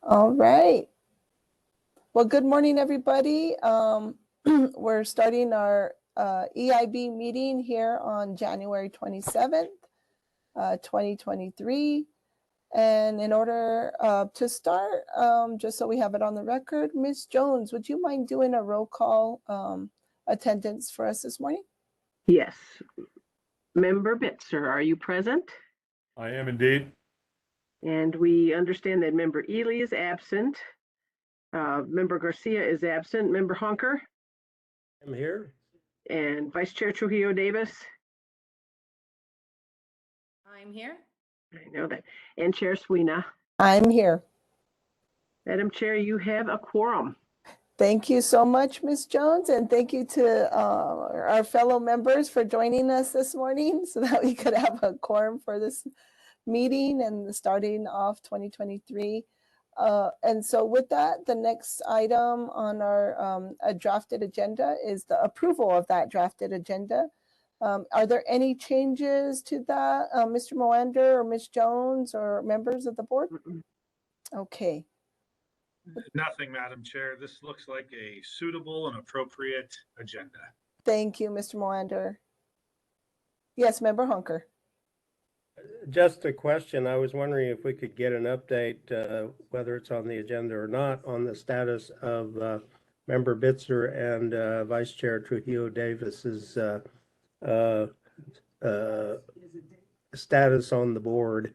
All right. Well, good morning, everybody. We're starting our EIB meeting here on January 27th, 2023. And in order to start, just so we have it on the record, Ms. Jones, would you mind doing a roll call attendance for us this morning? Yes. Member Bitzer, are you present? I am indeed. And we understand that Member Ely is absent. Member Garcia is absent. Member Honker? I'm here. And Vice Chair Trujillo Davis? I'm here. I know that. And Chair Sweeney? I'm here. Madam Chair, you have a quorum. Thank you so much, Ms. Jones, and thank you to our fellow members for joining us this morning so that we could have a quorum for this meeting and starting off 2023. And so with that, the next item on our drafted agenda is the approval of that drafted agenda. Are there any changes to that, Mr. Moander or Ms. Jones or members of the board? Okay. Nothing, Madam Chair. This looks like a suitable and appropriate agenda. Thank you, Mr. Moander. Yes, Member Honker. Just a question. I was wondering if we could get an update, whether it's on the agenda or not, on the status of Member Bitzer and Vice Chair Trujillo Davis's status on the board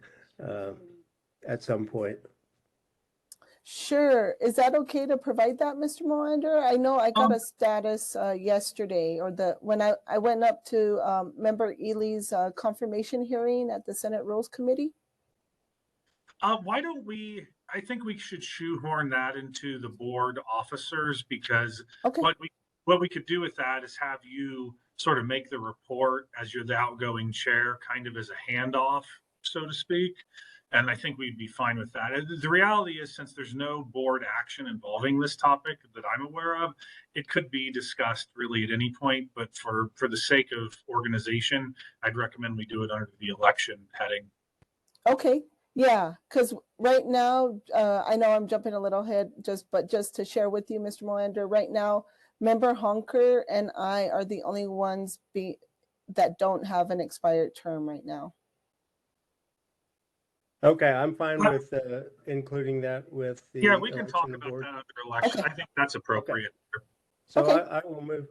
at some point. Sure. Is that okay to provide that, Mr. Moander? I know I got a status yesterday, or when I went up to Member Ely's confirmation hearing at the Senate Rules Committee. Why don't we, I think we should shoehorn that into the board officers, because Okay. what we could do with that is have you sort of make the report as you're the outgoing chair, kind of as a handoff, so to speak. And I think we'd be fine with that. The reality is, since there's no board action involving this topic that I'm aware of, it could be discussed really at any point. But for the sake of organization, I'd recommend we do it under the election heading. Okay. Yeah, because right now, I know I'm jumping a little ahead, but just to share with you, Mr. Moander, right now, Member Honker and I are the only ones that don't have an expired term right now. Okay, I'm fine with including that with the. Yeah, we can talk about board. that under election. Okay. I think that's appropriate. Okay. So Okay.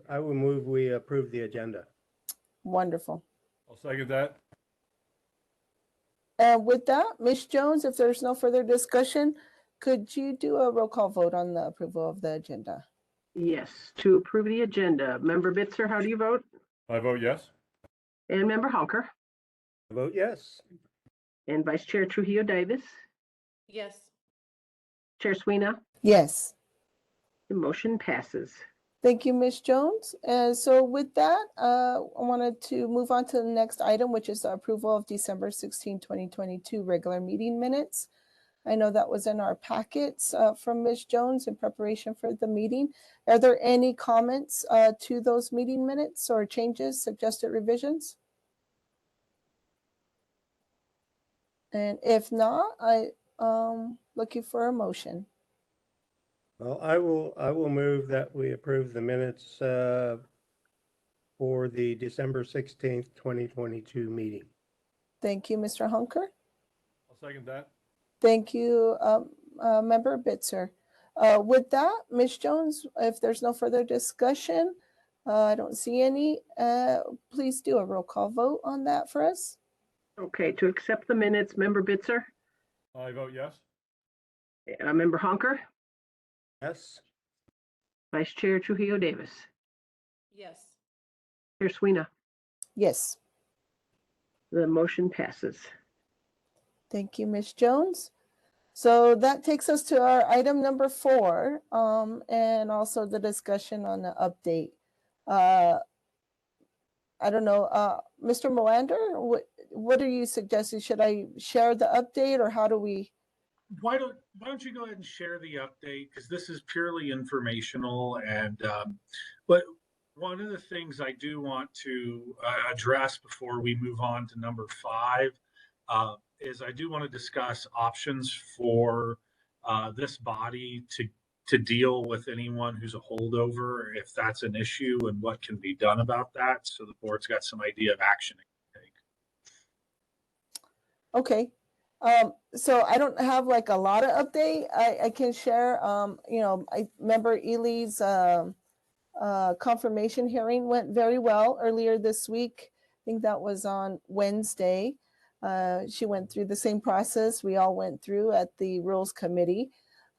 I will move we approve the agenda. Wonderful. I'll second that. And with that, Ms. Jones, if there's no further discussion, could you do a roll call vote on the approval of the agenda? Yes, to approve the agenda. Member Bitzer, how do you vote? I vote yes. And Member Honker? I vote yes. And Vice Chair Trujillo Davis? Yes. Chair Sweeney? Yes. The motion passes. Thank you, Ms. Jones. And so with that, I wanted to move on to the next item, which is the approval of December 16, 2022 regular meeting minutes. I know that was in our packets from Ms. Jones in preparation for the meeting. Are there any comments to those meeting minutes or changes, suggested revisions? And if not, I'm looking for a motion. Well, I will move that we approve the minutes for the December 16th, 2022 meeting. Thank you, Mr. Honker. I'll second that. Thank you, Member Bitzer. With that, Ms. Jones, if there's no further discussion, I don't see any. Please do a roll call vote on that for us. Okay, to accept the minutes, Member Bitzer? I vote yes. Member Honker? Yes. Vice Chair Trujillo Davis? Yes. Chair Sweeney? Yes. The motion passes. Thank you, Ms. Jones. So that takes us to our item number 4, and also the discussion on the update. I don't know, Mr. Moander, what are you suggesting? Should I share the update, or how do we? Why don't you go ahead and share the update, because this is purely informational. And but one of the things I do want to address before we move on to number 5 is I do want to discuss options for this body to deal with anyone who's a holdover, if that's an issue and what can be done about that. So the board's got some idea of action it can take. Okay. So I don't have like a lot of update I can share. I remember Ely's confirmation hearing went very well earlier this week. I think that was on Wednesday. She went through the same process we all went through at the Rules Committee.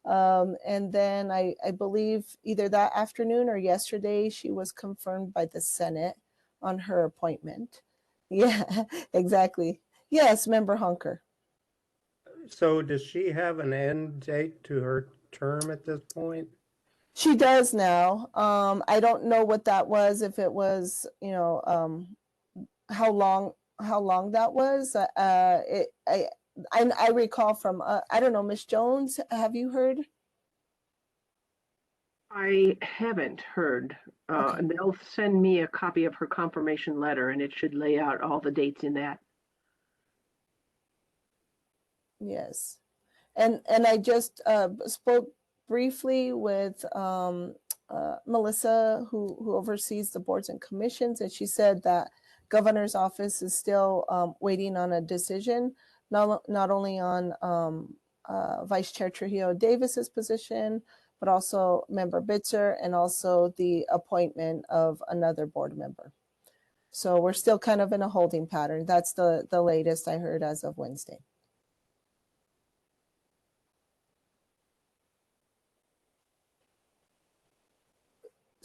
And then I believe either that afternoon or yesterday, she was confirmed by the Senate on her appointment. Yeah, exactly. Yes, Member Honker. So does she have an end date to her term at this point? She does now. I don't know what that was, if it was, how long that was. I recall from, I don't know, Ms. Jones, have you heard? I haven't heard. Okay. And they'll send me a copy of her confirmation letter, and it should lay out all the dates in that. Yes. And I just spoke briefly with Melissa, who oversees the boards and commissions, and she said that governor's office is still waiting on a decision, not only on Vice Chair Trujillo Davis's position, but also Member Bitzer, and also the appointment of another board member. So we're still kind of in a holding pattern. That's the latest I heard as of Wednesday.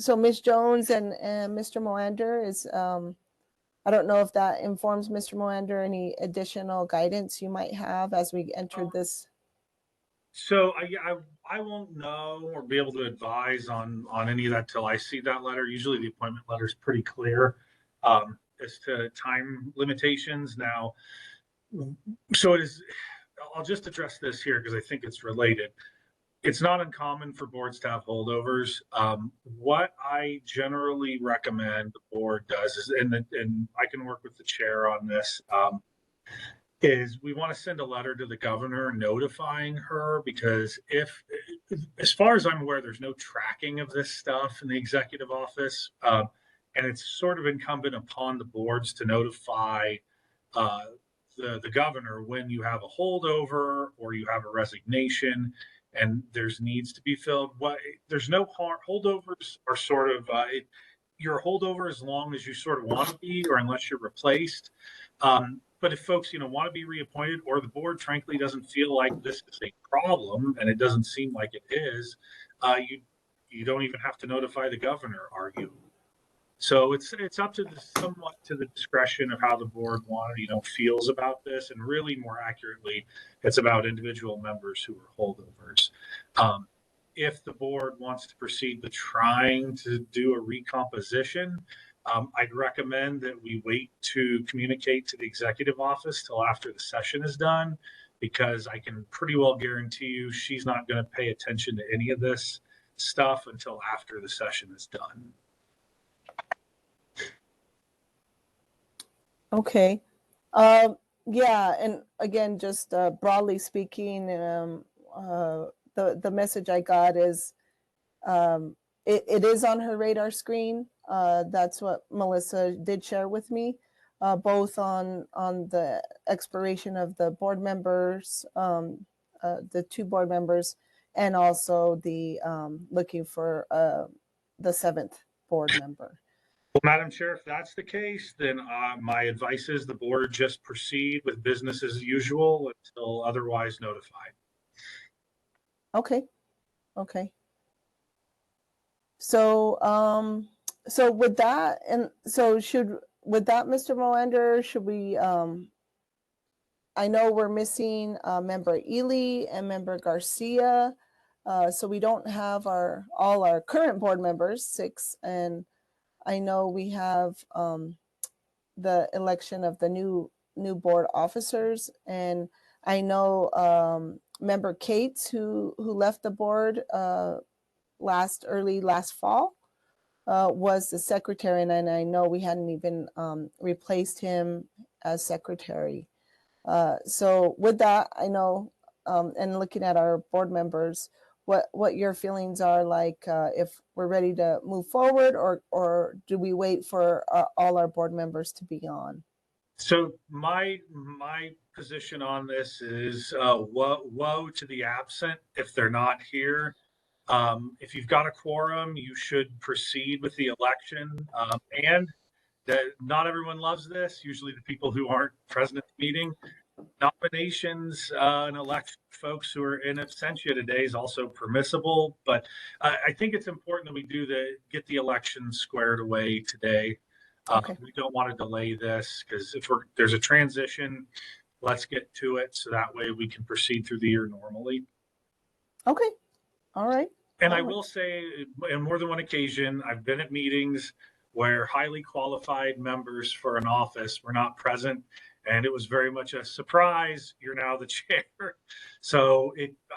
So Ms. Jones and Mr. Moander is, I don't know if that informs Mr. Moander any additional guidance you might have as we enter this. So I won't know or be able to advise on any of that till I see that letter. Usually the appointment letter is pretty clear as to time limitations. Now, so it is. I'll just address this here because I think it's related. It's not uncommon for boards to have holdovers. What I generally recommend the board does is, and I can work with the chair on this, is we want to send a letter to the governor notifying her, because if, as far as I'm aware, there's no tracking of this stuff in the executive office. And it's sort of incumbent upon the boards to notify the governor when you have a holdover or you have a resignation and there's needs to be filled. There's no harm. Holdovers are sort of, you're a holdover as long as you sort of want to be, or unless you're replaced. But if folks, want to be reappointed, or the board frankly doesn't feel like this is a problem, and it doesn't seem like it is, you don't even have to notify the governor, arguably. So it's up to somewhat to the discretion of how the board feels about this, and really more accurately, it's about individual members who are holdovers. If the board wants to proceed with trying to do a recomposition, I'd recommend that we wait to communicate to the executive office till after the session is done, because I can pretty well guarantee you she's not going to pay attention to any of this stuff until after the session is done. Okay. Yeah, and again, just broadly speaking, the message I got is it is on her radar screen. That's what Melissa did share with me, both on the expiration of the board members, the 2 board members, and also the looking for the 7th board member. Well, Madam Chair, if that's the case, then my advice is the board just proceed with business as usual until otherwise notified. Okay. Okay. So, so with that, and so with that, Mr. Moander, should we, I know we're missing Member Ely and Member Garcia. So we don't have all our current board members, 6, and I know we have the election of the new board officers, and I know Member Cates, who left the board last fall, was the secretary, and I know we hadn't even replaced him as secretary. So with that, I know and looking at our board members, what your feelings are like, if we're ready to move forward, or do we wait for all our board members to be on? So my position on this is woe to the absent if they're not here. If you've got a quorum, you should proceed with the election. And that not everyone loves this. Usually the people who aren't present at the meeting. Nominations and election folks who are in absentia today is also permissible, but I think it's important that we get the election squared away today. Okay. We don't want to delay this because if there's a transition, let's get to it so that way we can proceed through the year normally. Okay, all right. And I All right. will say, on more than one occasion, I've been at meetings where highly qualified members for an office were not present, and it was very much a surprise. You're now the chair. So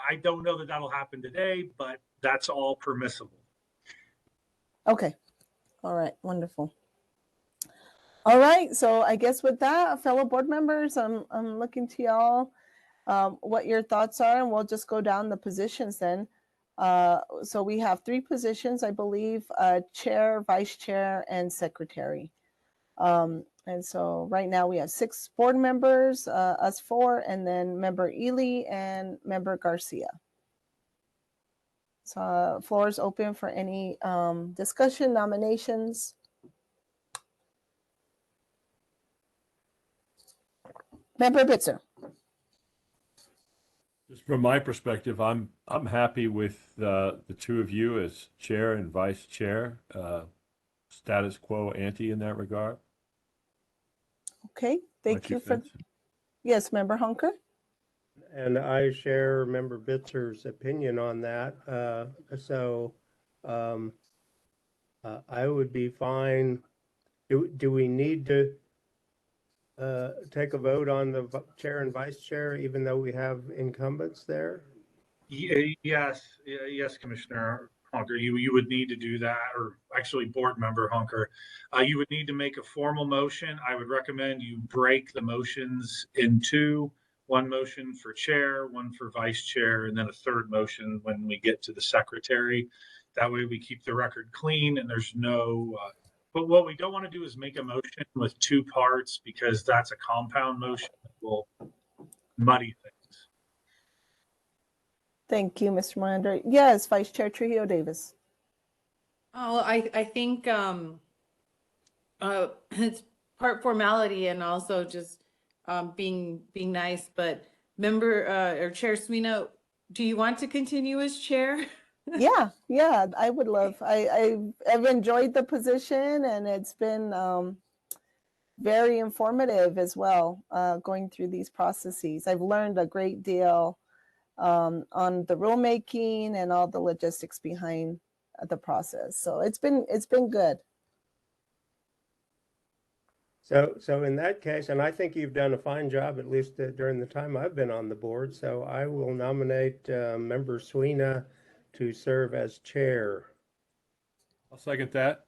I don't know that that'll happen today, but that's all permissible. Okay, all right, wonderful. All right, so I guess with that, fellow board members, I'm looking to y'all, what your thoughts are, and we'll just go down the positions then. So we have 3 positions, I believe, chair, vice chair, and secretary. And so right now we have 6 board members, us 4, and then member Ely and member Garcia. So floor is open for any discussion, nominations. Member Bitzer. Just from my perspective, I'm happy with the 2 of you as chair and vice chair. Status quo ante in that regard. Okay, thank My 2 you for, cents. yes, member Hunker. And I share Member Bitzer's opinion on that. I would be fine. Do we need to take a vote on the chair and vice chair, even though we have incumbents there? Yes, Commissioner Honker, you would need to do that, or actually Board Member Honker. You would need to make a formal motion. I would recommend you break the motions in 2. 1 motion for chair, 1 for vice chair, and then a 3rd motion when we get to the secretary. That way we keep the record clean and there's no, but what we don't want to do is make a motion with 2 parts because that's a compound motion that will muddy things. Thank you, Mr. Miranda. Yes, Vice Chair Trujillo Davis. Oh, I think it's part formality and also just being nice, but member or Chair Sweeney, do you want to continue as chair? Yeah, I would love, I've enjoyed the position, and it's been very informative as well, going through these processes. I've learned a great deal on the rulemaking and all the logistics behind the process. So it's been good. So in that case, and I think you've done a fine job, at least during the time I've been on the board. So I will nominate Member Sweeney to serve as chair. I'll second that.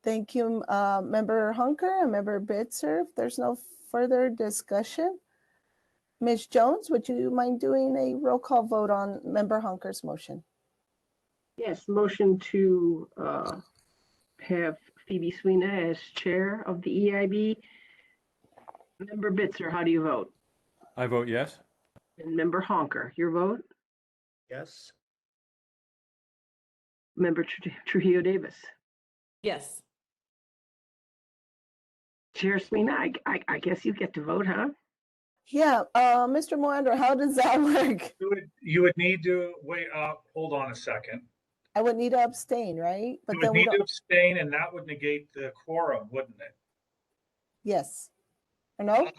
Thank you, Member Hunker and Member Bitzer. If there's no further discussion, Ms. Jones, would you mind doing a roll call vote on Member Hunker's motion? Yes, motion to have Phoebe Sweeney as chair of the EIB. Member Bitzer, how do you vote? I vote yes. And Member Honker, your vote? Yes. Member Trujillo Davis. Yes. Chair Sweeney, I guess you get to vote, huh? Yeah, Mr. Moander, how does that work? You would need to wait, hold on a second. I would need to abstain, right? But You then would we need to don't, abstain and that would negate the quorum, wouldn't it? yes. Or no?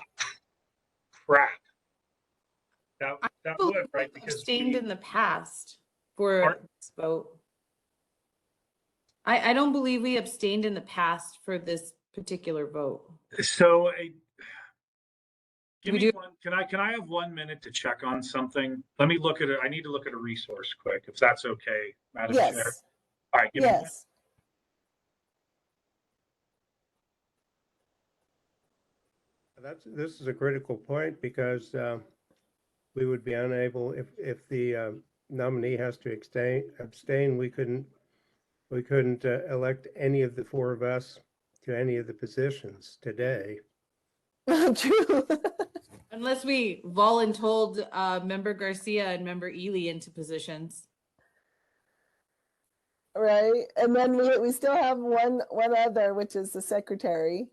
Crap. That Well, would, right? we've Because abstained we- in the past for Pardon? this vote. I don't believe we abstained in the past for this particular vote. So give We me do- one, can I have 1 minute to check on something? Let me look at it. I need to look at a resource quick, if that's okay, Madam Chair. Yes, All right, give me one. yes. This is a critical point because we would be unable, if the nominee has to abstain, we couldn't elect any of the four of us to any of the positions today. True. Unless we voluntold Member Garcia and Member Ely into positions. Right. And then we still have one other, which is the secretary.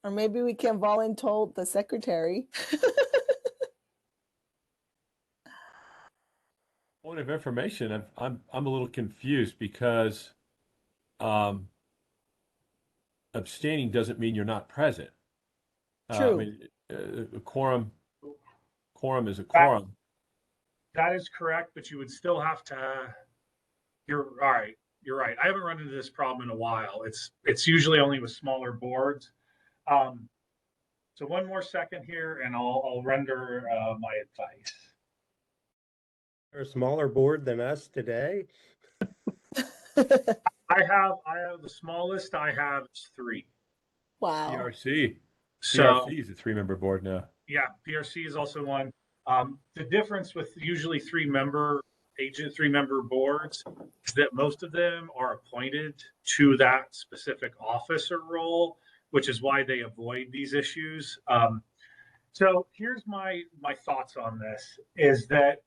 Or maybe we can voluntold the secretary. Point of information, I'm a little confused because abstaining doesn't mean you're not present. I True. mean, a quorum is a quorum. That is correct, but you would still have to, you're all right. You're right. I haven't run into this problem in a while. It's usually only with smaller boards. So one more second here and I'll render my advice. They're a smaller board than us today. I have the smallest I have is 3. Wow. PRC. So PRC is a 3-member board now. yeah, PRC is also one. The difference with usually 3-member boards is that most of them are appointed to that specific office or role, which is why they avoid these issues. So here's my thoughts on this is that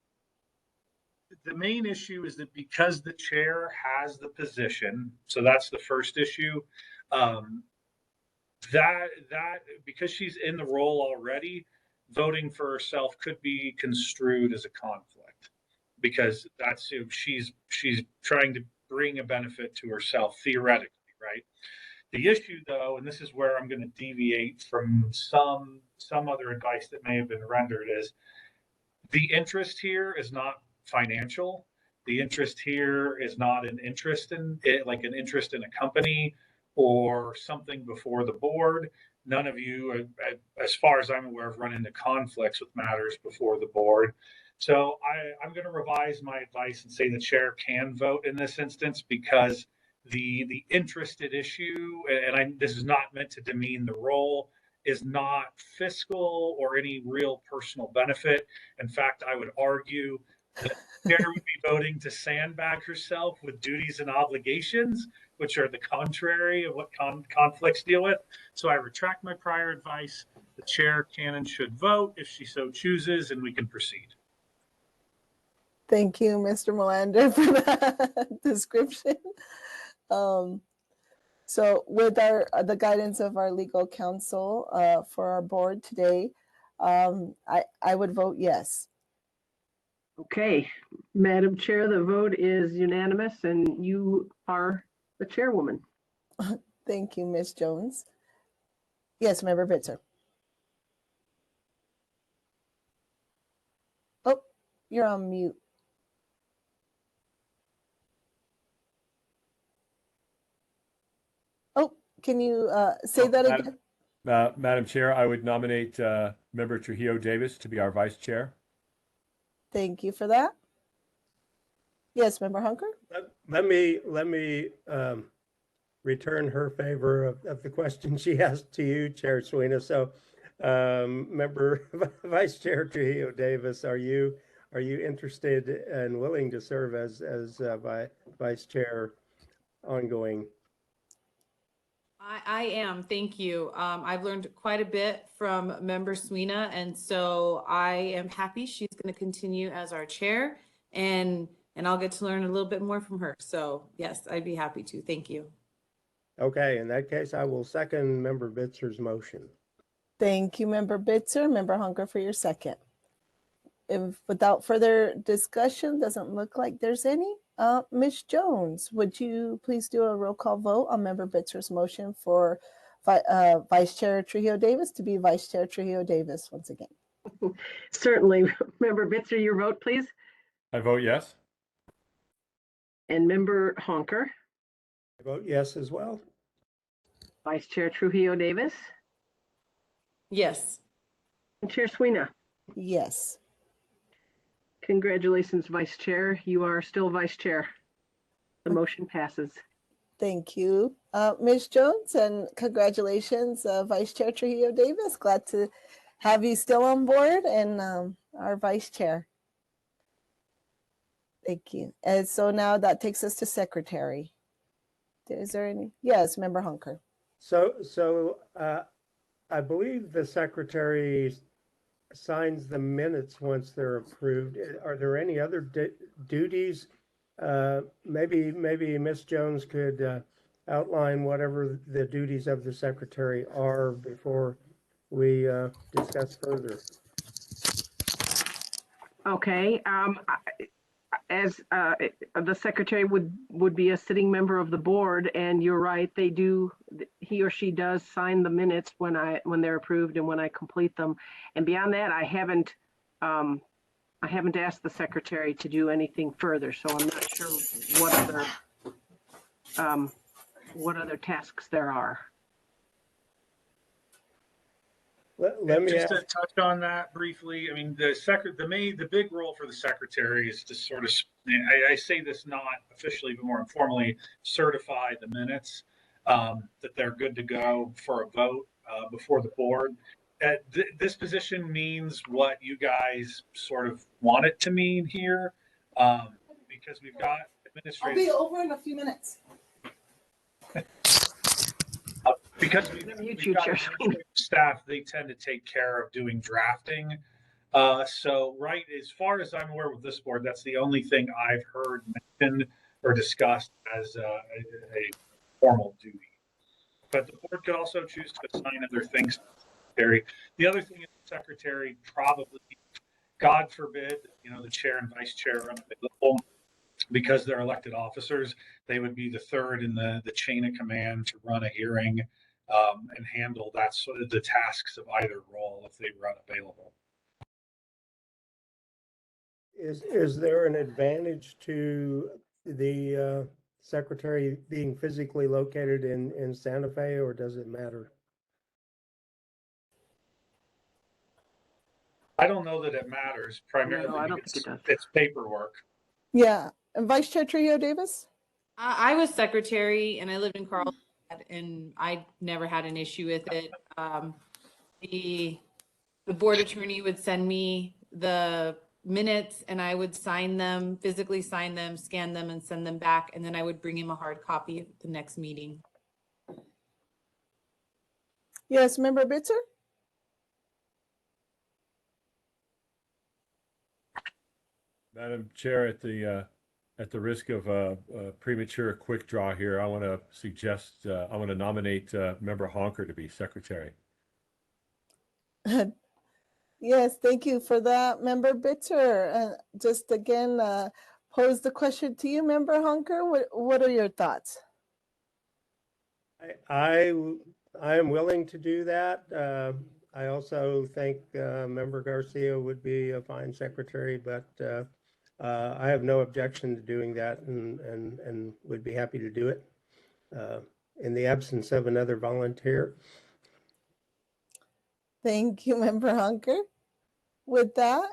the main issue is that because the chair has the position, so that's the first issue, that because she's in the role already, voting for herself could be construed as a conflict because that's she's trying to bring a benefit to herself theoretically, right? The issue though, and this is where I'm going to deviate from some other advice that may have been rendered, is the interest here is not financial. The interest here is not an interest in it, like an interest in a company or something before the board. None of you, as far as I'm aware, have run into conflicts with matters before the board. So I'm going to revise my advice and say the chair can vote in this instance because the interested issue, and this is not meant to demean the role, is not fiscal or any real personal benefit. In fact, I would argue that the chair would be voting to sandbag herself with duties and obligations, which are the contrary of what conflicts deal with. So I retract my prior advice. The chair can and should vote if she so chooses, and we can proceed. Thank you, Mr. Melander, for that description. So with the guidance of our legal counsel for our board today, I would vote yes. Okay, Madam Chair, the vote is unanimous and you are the chairwoman. Thank you, Ms. Jones. Yes, Member Bitzer. Oh, you're on mute. Oh, can you say that again? Madam Chair, I would nominate Member Trujillo Davis to be our vice chair. Thank you for that. Yes, Member Hunker? Let me return her favor of the question she asked to you, Chair Sweeney. So, Member Vice Chair Trujillo Davis, are you interested and willing to serve as vice chair ongoing? I am, thank you. I've learned quite a bit from Member Sweeney, and so I am happy she's going to continue as our chair, and I'll get to learn a little bit more from her. So yes, I'd be happy to. Thank you. Okay, in that case, I will second Member Bitzer's motion. Thank you, Member Bitzer. Member Hunker for your second. If without further discussion, doesn't look like there's any. Ms. Jones, would you please do a roll call vote on Member Bitzer's motion for Vice Chair Trujillo Davis to be Vice Chair Trujillo Davis once again? Certainly. Member Bitzer, your vote, please. I vote yes. And Member Honker, I vote yes as well. Vice Chair Trujillo Davis, Yes. and Chair Sweeney. Yes. Congratulations, Vice Chair. You are still Vice Chair. The motion passes. Thank you, Ms. Jones, and congratulations, Vice Chair Trujillo Davis. Glad to have you still on board and our Vice Chair. Thank you. And so now that takes us to Secretary. Is there any? Yes, Member Hunker. So I believe the secretary signs the minutes once they're approved. Are there any other duties? Maybe Ms. Jones could outline whatever the duties of the secretary are before we discuss further. Okay, as the secretary would be a sitting member of the board, and you're right, he or she does sign the minutes when they're approved and when I complete them. And beyond that, I haven't asked the secretary to do anything further, so I'm not sure what other tasks there are. Let me Just ask. to touch on that briefly, I mean, the big role for the secretary is to sort of, I say this not officially, but more informally, certify the minutes, that they're good to go for a vote before the board. This position means what you guys sort of want it to mean here, because we've got I'll administrative. be over in a few minutes. Because Mute we've you, got Chair administrative staff, they tend to take care of doing drafting. So right, as far as I'm aware with this board, that's the only thing I've heard mentioned or discussed as a formal duty. But the board could also choose to assign other things to the secretary. The other thing is the secretary probably, God forbid, the chair and vice chair are unavailable because they're elected officers. They would be the third in the chain of command to run a hearing and handle that sort of the tasks of either role if they were unavailable. Is there an advantage to the secretary being physically located in Santa Fe, or does it matter? I don't know that it matters primarily. No, I don't because think it does. It's paperwork. Yeah, and Vice Chair Trujillo Davis. I was secretary and I lived in Carlsbad and I never had an issue with it. The board attorney would send me the minutes and I would sign them, physically sign them, scan them and send them back. And then I would bring him a hard copy at the next meeting. Yes, Member Bitzer. Madam Chair, at the risk of a premature quick draw here, I want to suggest, I want to nominate Member Honker to be secretary. Yes, thank you for that, Member Bitzer. Just again, pose the question to you, Member Honker. What are your thoughts? I am willing to do that. I also think Member Garcia would be a fine secretary, but I have no objection to doing that and would be happy to do it in the absence of another volunteer. Thank you, Member Honker. With that,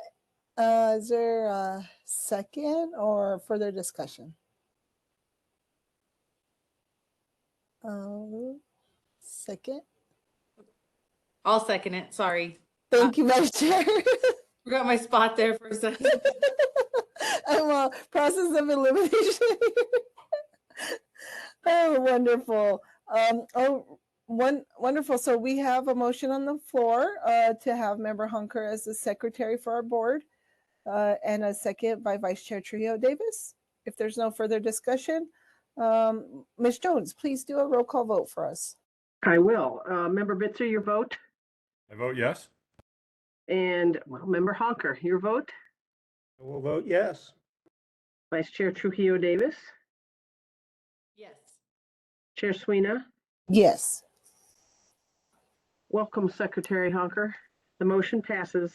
is there a second or further discussion? Second. I'll second it. Sorry. Thank you, Vice Chair. Forgot my spot there for a second. I'm a process of elimination. Oh, wonderful. Wonderful. So we have a motion on the floor to have Member Honker as the secretary for our board and a second by Vice Chair Trujillo Davis. If there's no further discussion, Ms. Jones, please do a roll call vote for us. I will. Member Bitzer, your vote? I vote yes. And Member Honker, your vote? I will vote yes. Vice Chair Trujillo Davis? Yes. Chair Sweeney? Yes. Welcome, Secretary Honker. The motion passes.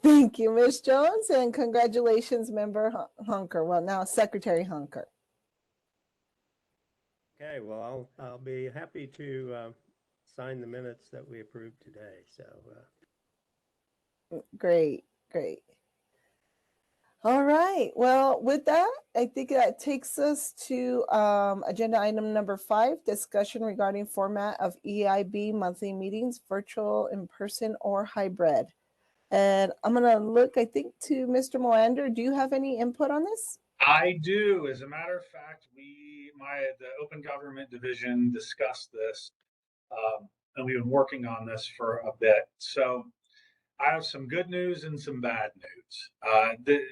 Thank you, Ms. Jones, and congratulations, Member Honker. Well, now Secretary Honker. Okay, well, I'll be happy to sign the minutes that we approved today. So Great, great. All right. Well, with that, I think that takes us to agenda item number 5, discussion regarding format of EIB monthly meetings, virtual, in person, or hybrid. And I'm going to look, I think, to Mr. Moander. Do you have any input on this? I do. As a matter of fact, the Open Government Division discussed this, and we've been working on this for a bit. So I have some good news and some bad news.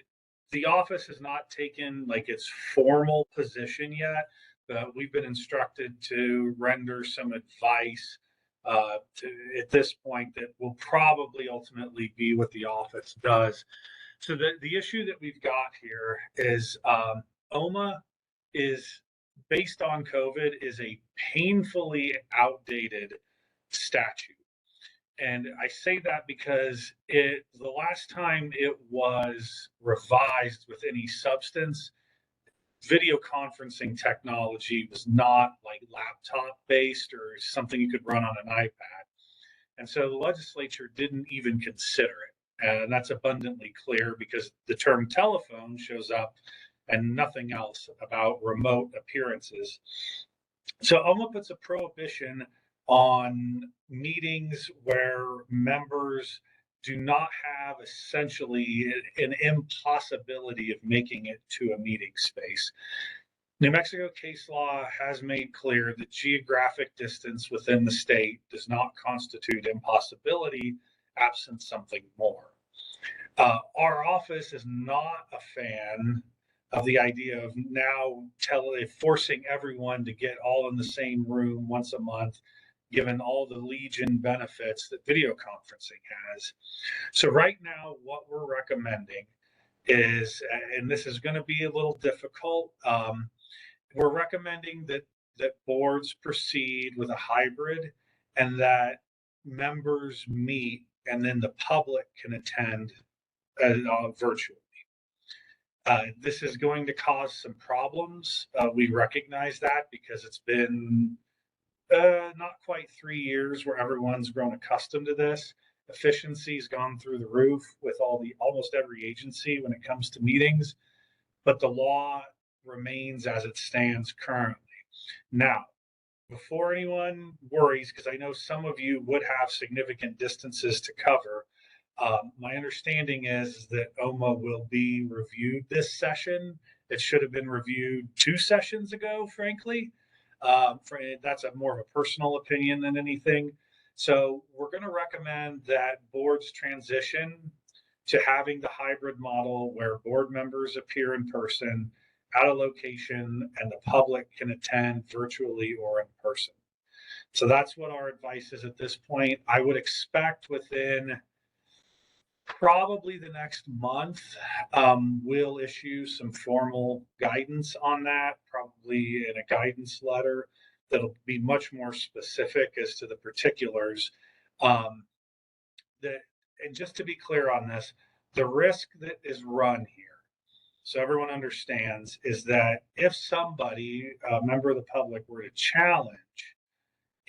The office has not taken like its formal position yet, but we've been instructed to render some advice at this point that will probably ultimately be what the office does. So the issue that we've got here is OMA is based on COVID is a painfully outdated statute. And I say that because the last time it was revised with any substance, video conferencing technology was not like laptop based or something you could run on an iPad. And so the legislature didn't even consider it. And that's abundantly clear because the term telephone shows up and nothing else about remote appearances. So OMA puts a prohibition on meetings where members do not have essentially an impossibility of making it to a meeting space. New Mexico case law has made clear that geographic distance within the state does not constitute impossibility absent something more. Our office is not a fan of the idea of now forcing everyone to get all in the same room once a month, given all the legion benefits that video conferencing has. So right now, what we're recommending is, and this is going to be a little difficult, we're recommending that boards proceed with a hybrid and that members meet and then the public can attend virtually. This is going to cause some problems. We recognize that because it's been not quite 3 years where everyone's grown accustomed to this. Efficiency's gone through the roof with almost every agency when it comes to meetings, but the law remains as it stands currently. Now, before anyone worries, because I know some of you would have significant distances to cover, my understanding is that OMA will be reviewed this session. It should have been reviewed 2 sessions ago, frankly. That's more of a personal opinion than anything. So we're going to recommend that boards transition to having the hybrid model where board members appear in person at a location and the public can attend virtually or in person. So that's what our advice is at this point. I would expect within probably the next month, we'll issue some formal guidance on that, probably in a guidance letter that'll be much more specific as to the particulars. And just to be clear on this, the risk that is run here, so everyone understands, is that if somebody, a member of the public, were to challenge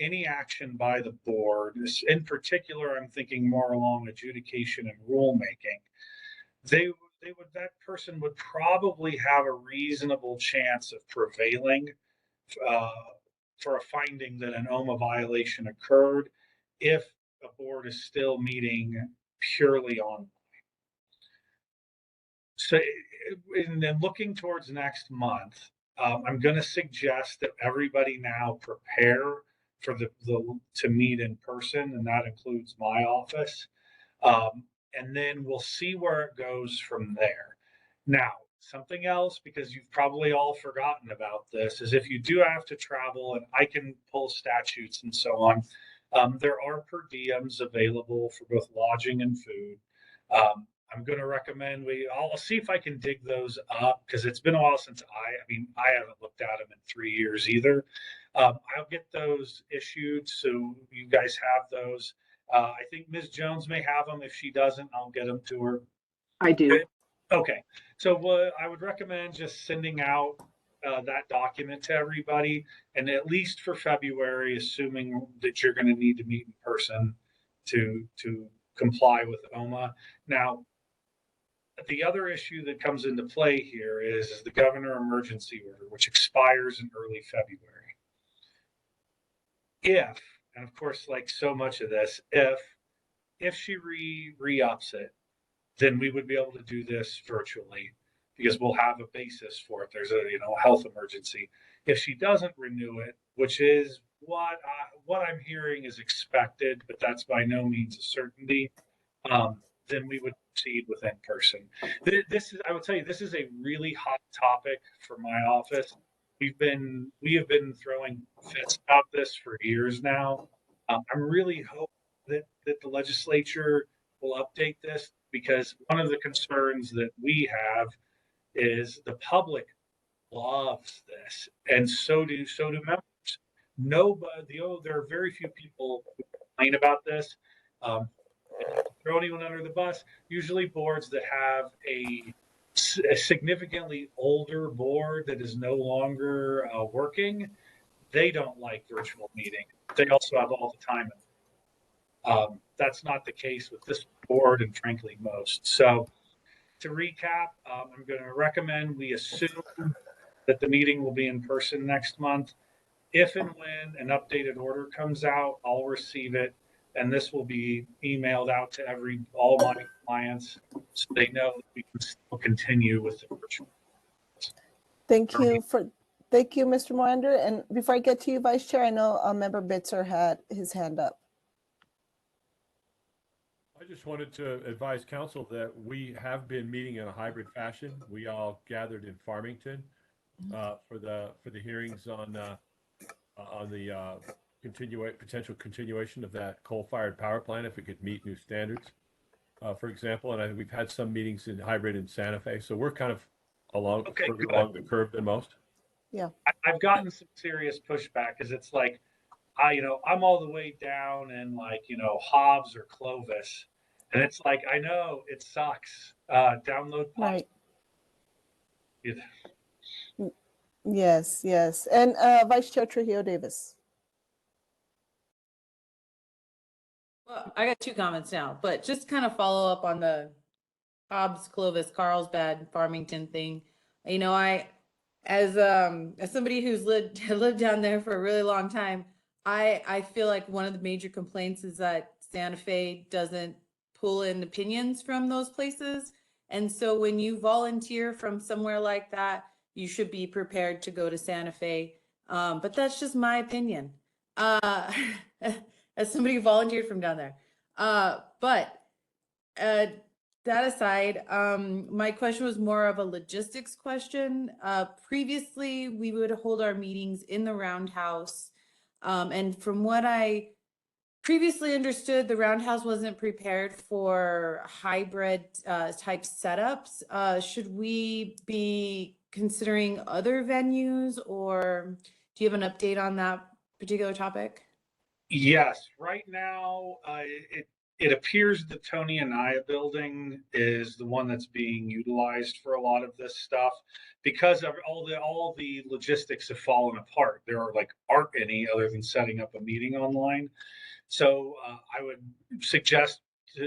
any action by the board, in particular, I'm thinking more along adjudication and rulemaking, that person would probably have a reasonable chance of prevailing for a finding that an OMA violation occurred if a board is still meeting purely online. So, and then looking towards next month, I'm going to suggest that everybody now prepare for to meet in person, and that includes my office. And then we'll see where it goes from there. Now, something else, because you've probably all forgotten about this, is if you do have to travel, and I can pull statutes and so on, there are per diems available for both lodging and food. I'm going to recommend I'll see if I can dig those up because it's been a while since I haven't looked at them in 3 years either. I'll get those issued so you guys have those. I think Ms. Jones may have them. If she doesn't, I'll get them to her. I do. Okay. So I would recommend just sending out that document to everybody, and at least for February, assuming that you're going to need to meet in person to comply with OMA. Now, the other issue that comes into play here is the governor emergency order, which expires in early February. If, and of course, like so much of this, if she re-ups it, then we would be able to do this virtually because we'll have a basis for it. There's a health emergency. If she doesn't renew it, which is what I'm hearing is expected, but that's by no means a certainty, then we would proceed with in person. I will tell you, this is a really hot topic for my office. We have been throwing fits about this for years now. I'm really hoping that the legislature will update this, because one of the concerns that we have is the public loves this, and so do members. Nobody, there are very few people who complain about this. Throw anyone under the bus. Usually, boards that have a significantly older board that is no longer working, they don't like virtual meeting. They also have all the time. That's not the case with this board, and frankly, most. So, to recap, I'm going to recommend we assume that the meeting will be in person next month. If and when an updated order comes out, I'll receive it, and this will be emailed out to all my clients so they know that we can still continue with the virtual. Thank you, Mr. Moander. And before I get to you, Vice Chair, I know Member Bitzer had his hand up. I just wanted to advise council that we have been meeting in a hybrid fashion. We all gathered in Farmington for the hearings on the potential continuation of that coal-fired power plant if it could meet new standards, for example. And we've had some meetings in hybrid in Santa Fe, so we're kind of further along the curve than most. Yeah, I've gotten some serious pushback because it's like, I'm all the way down in Hobbs or Clovis, and it's like, I know it sucks. Download right. Yeah. Yes. And Vice Chair Trujillo Davis. Well, I got two comments now, but just kind of follow up on the Hobbs, Clovis, Carlsbad, Farmington thing. As somebody who's lived down there for a really long time, I feel like one of the major complaints is that Santa Fe doesn't pull in opinions from those places. And so when you volunteer from somewhere like that, you should be prepared to go to Santa Fe. But that's just my opinion. As somebody who volunteered from down there. That aside, my question was more of a logistics question. Previously, we would hold our meetings in the Roundhouse. And from what I previously understood, the Roundhouse wasn't prepared for hybrid type setups. Should we be considering other venues, or do you have an update on that particular topic? Yes, right now it appears the Tony Anaya building is the one that's being utilized for a lot of this stuff because of all the logistics have fallen apart. There aren't any other than setting up a meeting online. So I would suggest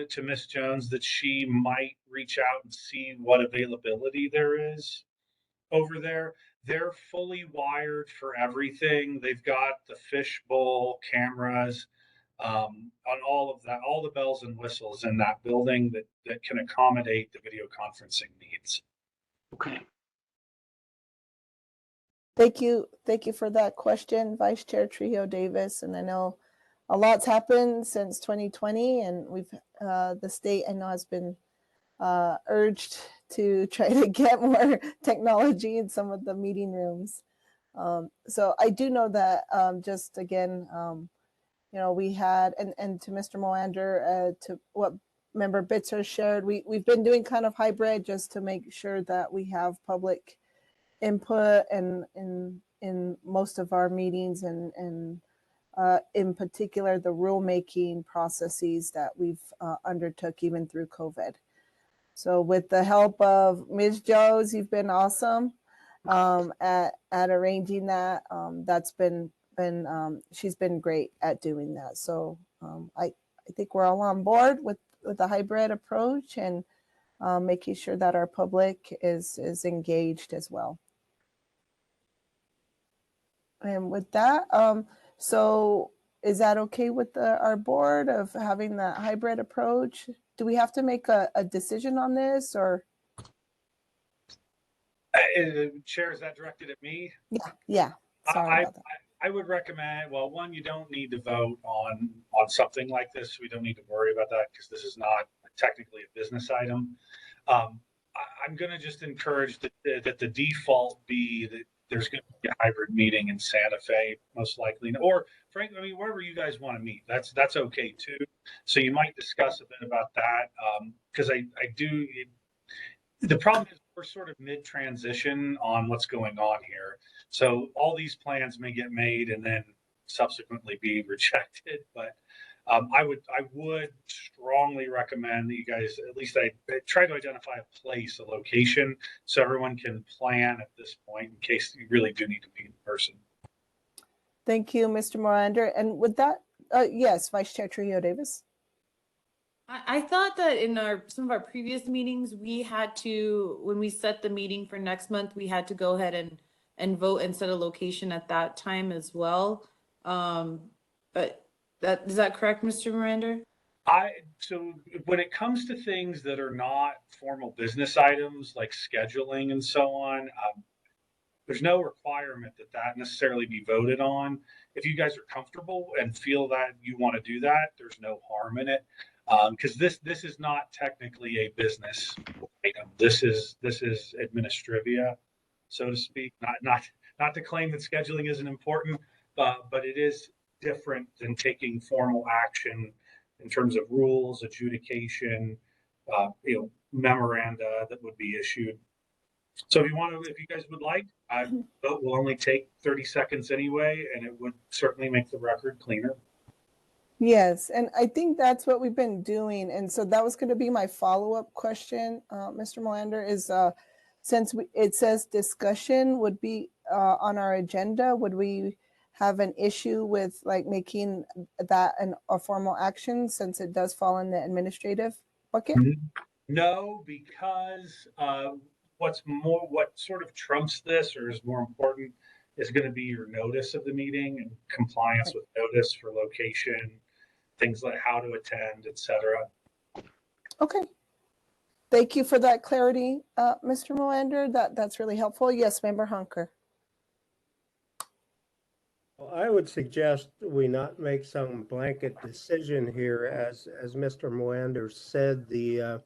to Ms. Jones that she might reach out and see what availability there is over there. They're fully wired for everything. They've got the fishbowl cameras on all of that, all the bells and whistles in that building that can accommodate the video conferencing needs. Okay. Thank you for that question, Vice Chair Trujillo Davis. And I know a lot's happened since 2020, and the state I know has been urged to try to get more technology in some of the meeting rooms. So I do know that just again, we had, and to Mr. Moander, to what Member Bitzer shared, we've been doing kind of hybrid just to make sure that we have public input and in most of our meetings, and in particular the rulemaking processes that we've undertook even through COVID. So with the help of Ms. Jones, you've been awesome at arranging that. That's been she's been great at doing that. So I think we're all on board with the hybrid approach, and making sure that our public is engaged as well. And with that, so is that okay with our board of having that hybrid approach? Do we have to make a decision on this, or? Chair, is that directed at me? Yeah. Sorry I, about that. I would recommend, well, one, you don't need to vote on something like this. We don't need to worry about that because this is not technically a business item. I'm going to just encourage that the default be that there's going to be a hybrid meeting in Santa Fe, most likely, or frankly, I mean, wherever you guys want to meet, that's okay too. So you might discuss a bit about that because I do. The problem is we're sort of mid-transition on what's going on here. So all these plans may get made and then subsequently be rejected. But I would strongly recommend that you guys, at least I try to identify a place, a location, so everyone can plan at this point in case you really do need to meet in person. Thank you, Mr. Morander. And with that, yes, Vice Chair Trujillo Davis. I thought that in some of our previous meetings, we had to, when we set the meeting for next month, we had to go ahead and vote and set a location at that time as well. But is that correct, Mr. Miranda? So when it comes to things that are not formal business items like scheduling and so on, there's no requirement that necessarily be voted on. If you guys are comfortable and feel that you want to do that, there's no harm in it. Because this is not technically a business item. This is administrivia, so to speak. Not to claim that scheduling isn't important, but it is different than taking formal action in terms of rules, adjudication, memoranda that would be issued. So if you guys would like, vote will only take 30 seconds anyway, and it would certainly make the record cleaner. Yes, and I think that's what we've been doing. And so that was going to be my follow-up question, Mr. Molander, is since it says discussion would be on our agenda, would we have an issue with like making that a formal action since it does fall in the administrative bucket? No, because what sort of trumps this or is more important is going to be your notice of the meeting and compliance with notice for location, things like how to attend, etc. Okay. Thank you for that clarity, Mr. Molander. That's really helpful. Yes, Member Honker. Well, I would suggest we not make some blanket decision here. As Mr. Moander said, the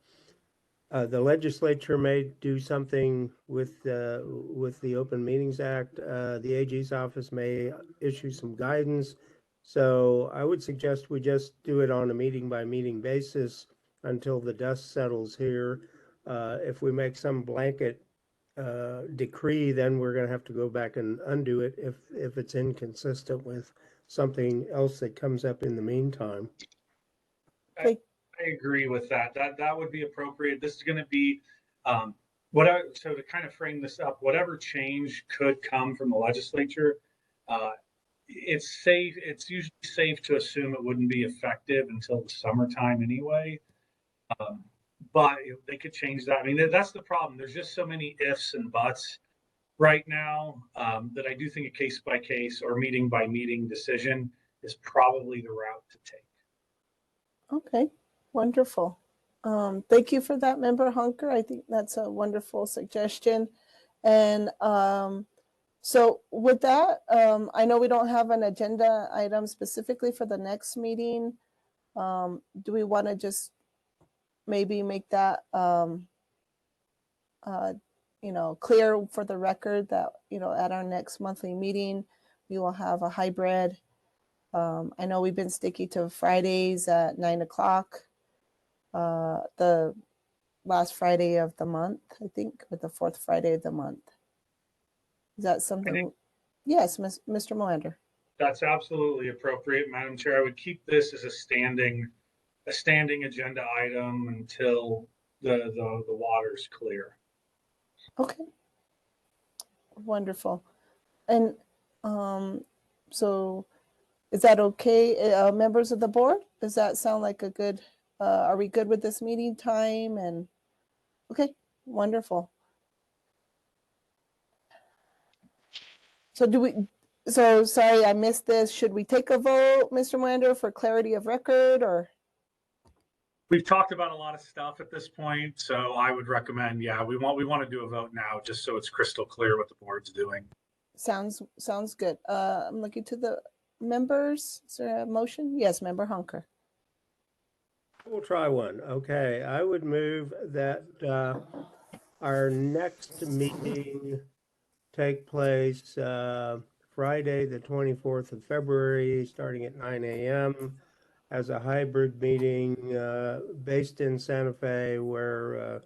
legislature may do something with the Open Meetings Act. The AG's office may issue some guidance. So I would suggest we just do it on a meeting by meeting basis until the dust settles here. If we make some blanket decree, then we're going to have to go back and undo it if it's inconsistent with something else that comes up in the meantime. I agree with that. That would be appropriate. This is going to be so to kind of frame this up, whatever change could come from the legislature, it's usually safe to assume it wouldn't be effective until the summertime anyway. But they could change that. I mean, that's the problem. There's just so many ifs and buts right now that I do think a case by case or meeting by meeting decision is probably the route to take. Okay, wonderful. Thank you for that, Member Honker. I think that's a wonderful suggestion. And so with that, I know we don't have an agenda item specifically for the next meeting. Do we want to just maybe make that, clear for the record that, at our next monthly meeting, we will have a hybrid. I know we've been sticking to Fridays at 9:00, the last Friday of the month, I think, or the fourth Friday of the month. Is that something? Yes, Mr. Molander. That's absolutely appropriate, Madam Chair. I would keep this as a standing agenda item until the water's clear. Okay. Wonderful. And so is that okay, members of the board? Does that sound like a good, are we good with this meeting time? And Okay, wonderful. So sorry, I missed this. Should we take a vote, Mr. Melander, for clarity of record, or? We've talked about a lot of stuff at this point, so I would recommend, yeah, we want to do a vote now, just so it's crystal clear what the board's doing. Sounds good. I'm looking to the members. Is there a motion? Yes, Member Hunker. We'll try one. Okay, I would move that our next meeting take place Friday, the 24th of February, starting at 9 a.m. as a hybrid meeting based in Santa Fe, where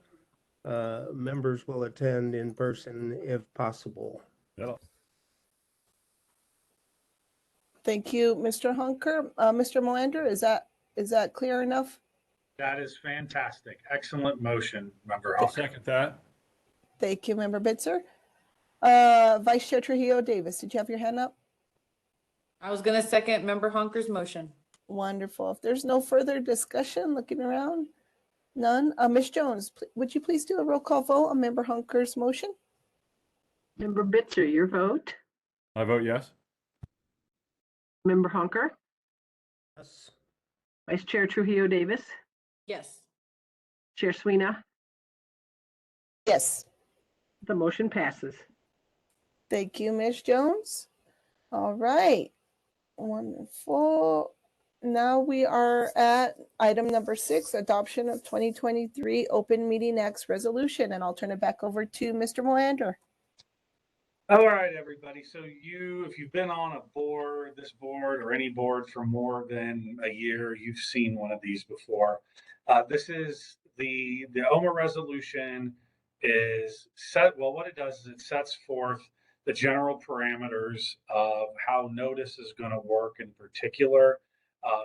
members will attend in person if possible. Yeah. Thank you, Mr. Hunker. Mr. Melander, is that clear enough? That is fantastic. Excellent motion, Member I'll Hunker. second that. Thank you, Member Bitzer. Vice Chair Trujillo Davis, did you have your hand up? I was gonna second Member Hunker's motion. Wonderful. If there's no further discussion, looking around, none. Ms. Jones, would you please do a roll call vote on Member Hunker's motion? Member Bitzer, your vote. I vote yes. Member Hunker, Yes. Vice Chair Trujillo Davis, Yes. Chair Sweeney, Yes. the motion passes. Thank you, Ms. Jones. All right. Wonderful. Now we are at item number 6, adoption of 2023 Open Meeting Acts resolution, and I'll turn it back over to Mr. Melander. All right, everybody. So if you've been on a board, this board or any board for more than a year, you've seen one of these before. This is the OMA resolution is set. Well, what it does is it sets forth the general parameters of how notice is going to work in particular.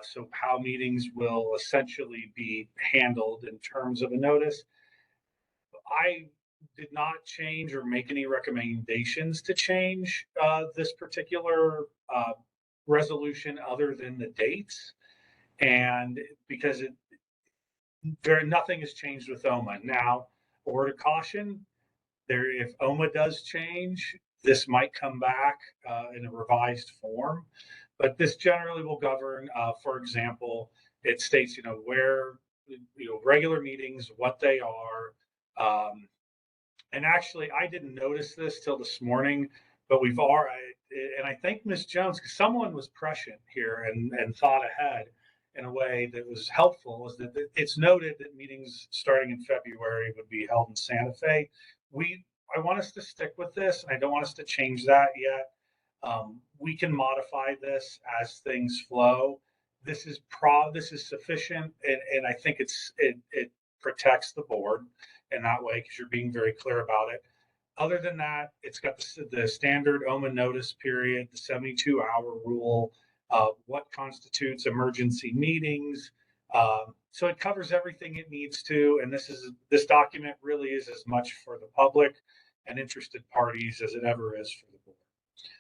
So how meetings will essentially be handled in terms of a notice. I did not change or make any recommendations to change this particular resolution other than the dates. And because nothing has changed with OMA. Now, a word of caution, if OMA does change, this might come back in a revised form, but this generally will govern, for example, it states, where, regular meetings, what they are. And actually, I didn't notice this till this morning, but and I think Ms. Jones, because someone was prescient here and thought ahead in a way that was helpful, is that it's noted that meetings starting in February would be held in Santa Fe. I want us to stick with this. I don't want us to change that yet. We can modify this as things flow. This is sufficient, and I think it protects the board in that way because you're being very clear about it. Other than that, it's got the standard OMA notice period, the 72-hour rule, what constitutes emergency meetings. So it covers everything it needs to, and this document really is as much for the public and interested parties as it ever is for the board.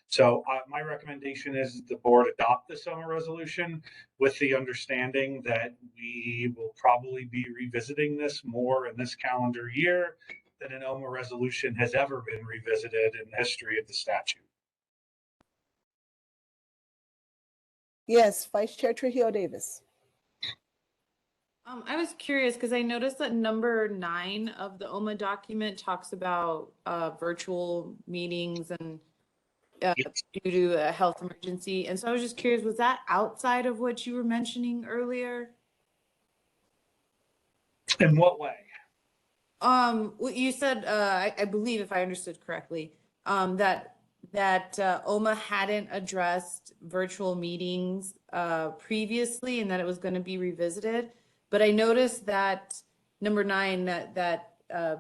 So my recommendation is that the board adopt this OMA resolution with the understanding that we will probably be revisiting this more in this calendar year than an OMA resolution has ever been revisited in the history of the statute. Yes, Vice Chair Trujillo Davis. I was curious because I noticed that number 9 of the OMA document talks about virtual meetings and due to a health emergency. And so I was just curious, was that outside of what you were mentioning earlier? In what way? You said, I believe if I understood correctly, that OMA hadn't addressed virtual meetings previously and that it was going to be revisited. But I noticed that number 9 that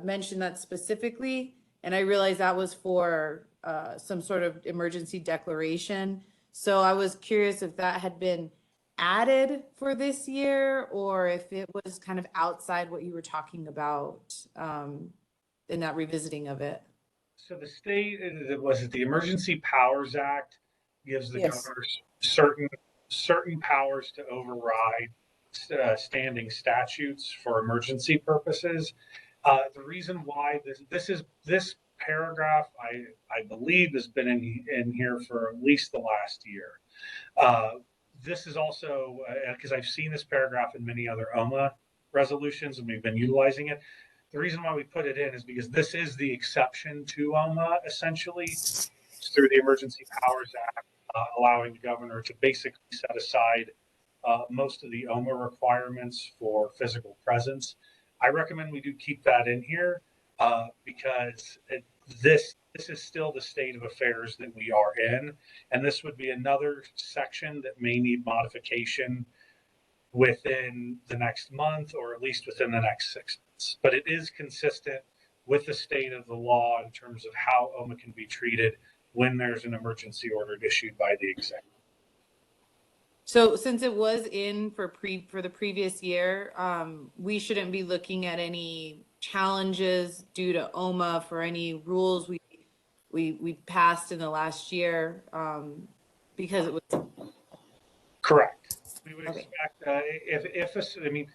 mentioned that specifically, and I realized that was for some sort of emergency declaration. So I was curious if that had been added for this year or if it was kind of outside what you were talking about in that revisiting of it. So the state, the Emergency Powers Act gives the Yes. governor certain powers to override standing statutes for emergency purposes. The reason why this paragraph, I believe, has been in here for at least the last year. This is also because I've seen this paragraph in many other OMA resolutions, and we've been utilizing it. The reason why we put it in is because this is the exception to OMA, essentially, through the Emergency Powers Act, allowing the governor to basically set aside most of the OMA requirements for physical presence. I recommend we do keep that in here because this is still the state of affairs that we are in, and this would be another section that may need modification within the next month, or at least within the next 6 months. But it is consistent with the state of the law in terms of how OMA can be treated when there's an emergency order issued by the executive. So since it was in for the previous year, we shouldn't be looking at any challenges due to OMA for any rules we passed in the last year, because it was. Correct. We would Okay. expect I mean,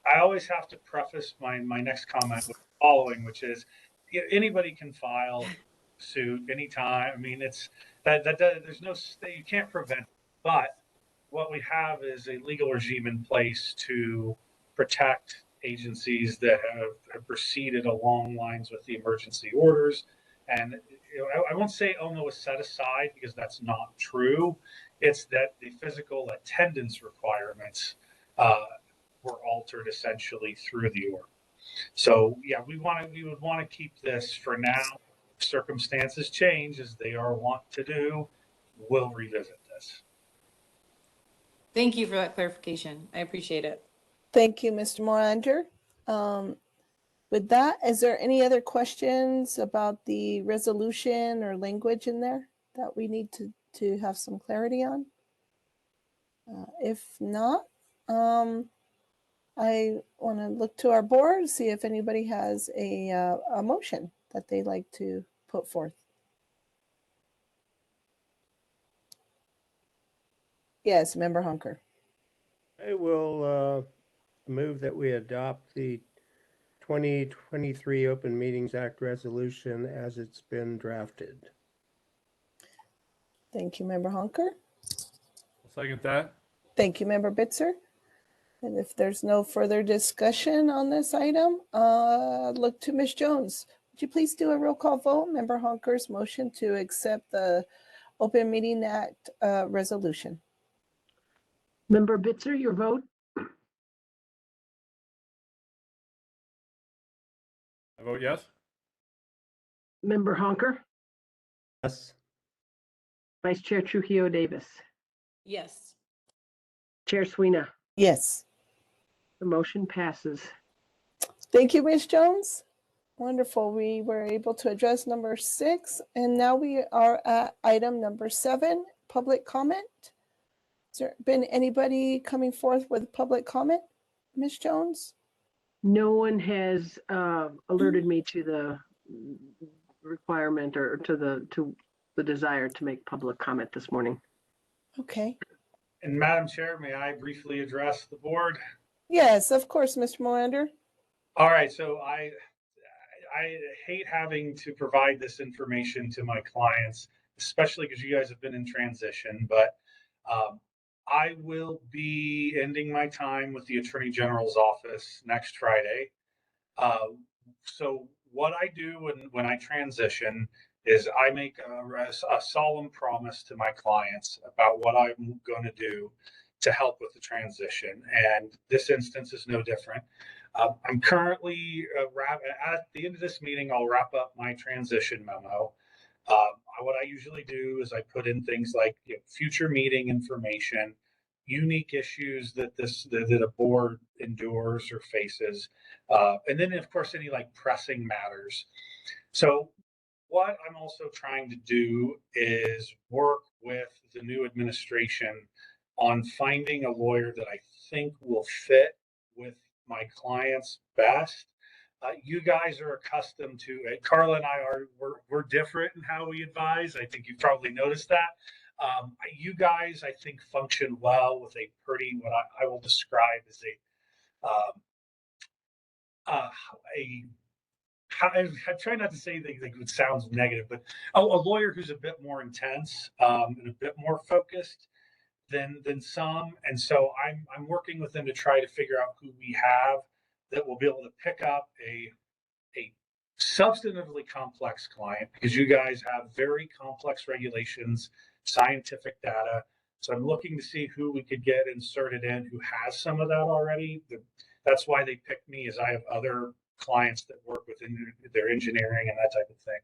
I always have to preface my next comment with the following, which is anybody can file suit anytime. I mean, it's there's no, you can't prevent it, but what we have is a legal regime in place to protect agencies that have proceeded along lines with the emergency orders. And I won't say OMA was set aside because that's not true. It's that the physical attendance requirements were altered essentially through the order. So yeah, we would want to keep this for now. Circumstances change as they are wont to do. We'll revisit this. Thank you for that clarification. I appreciate it. Thank you, Mr. Morander. With that, is there any other questions about the resolution or language in there that we need to have some clarity on? If not, I want to look to our board, see if anybody has a motion that they'd like to put forth. Yes, Member Hunker. I will move that we adopt the 2023 Open Meetings Act resolution as it's been drafted. Thank you, Member Hunker. I'll second that. Thank you, Member Bitzer. And if there's no further discussion on this item, look to Ms. Jones. Would you please do a roll call vote? Member Hunker's motion to accept the Open Meeting Act resolution. Member Bitzer, your vote? I vote yes. Member Honker? Yes. Vice Chair Trujillo Davis? Yes. Chair Sweeney? Yes. The motion passes. Thank you, Ms. Jones. Wonderful. We were able to address number 6, and now we are at item number 7, public comment. Has there been anybody coming forth with public comment, Ms. Jones? No one has alerted me to the requirement or to the desire to make public comment this morning. Okay. And Madam Chair, may I briefly address the board? Yes, of course, Mr. Morander. All right, so I hate having to provide this information to my clients, especially because you guys have been in transition, but I will be ending my time with the Attorney General's office next Friday. So what I do when I transition is I make a solemn promise to my clients about what I'm going to do to help with the transition. And this instance is no different. I'm currently at the end of this meeting, I'll wrap up my transition memo. What I usually do is I put in things like future meeting information, unique issues that a board endures or faces, and then of course any like pressing matters. So what I'm also trying to do is work with the new administration on finding a lawyer that I think will fit with my clients best. You guys are accustomed to it. Carla and I we're different in how we advise. I think you've probably noticed that. You guys, I think, function well with a pretty, what I will describe as a I try not to say things that sounds negative, but a lawyer who's a bit more intense and a bit more focused than some. And so I'm working with them to try to figure out who we have that will be able to pick up a substantively complex client, because you guys have very complex regulations, scientific data. So I'm looking to see who we could get inserted in who has some of that already. That's why they picked me, is I have other clients that work within their engineering and that type of thing.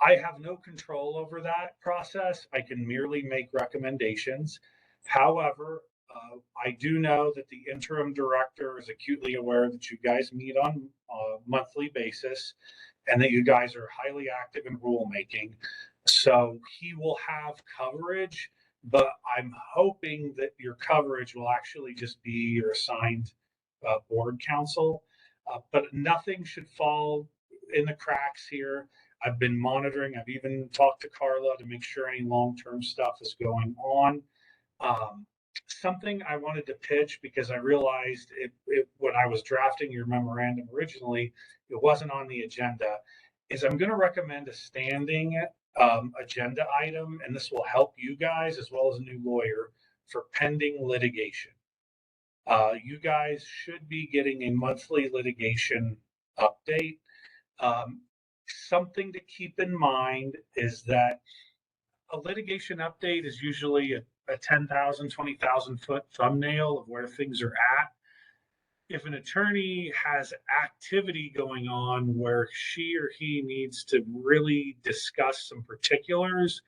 I have no control over that process. I can merely make recommendations. However, I do know that the interim director is acutely aware that you guys meet on a monthly basis and that you guys are highly active in rulemaking. So he will have coverage, but I'm hoping that your coverage will actually just be your assigned board counsel. But nothing should fall in the cracks here. I've been monitoring. I've even talked to Carla to make sure any long-term stuff is going on. Something I wanted to pitch, because I realized when I was drafting your memorandum originally, it wasn't on the agenda, is I'm going to recommend a standing agenda item, and this will help you guys as well as a new lawyer for pending litigation. You guys should be getting a monthly litigation update. Something to keep in mind is that a litigation update is usually a 10,000, 20,000 foot thumbnail of where things are at. If an attorney has activity going on where she or he needs to really discuss some particulars,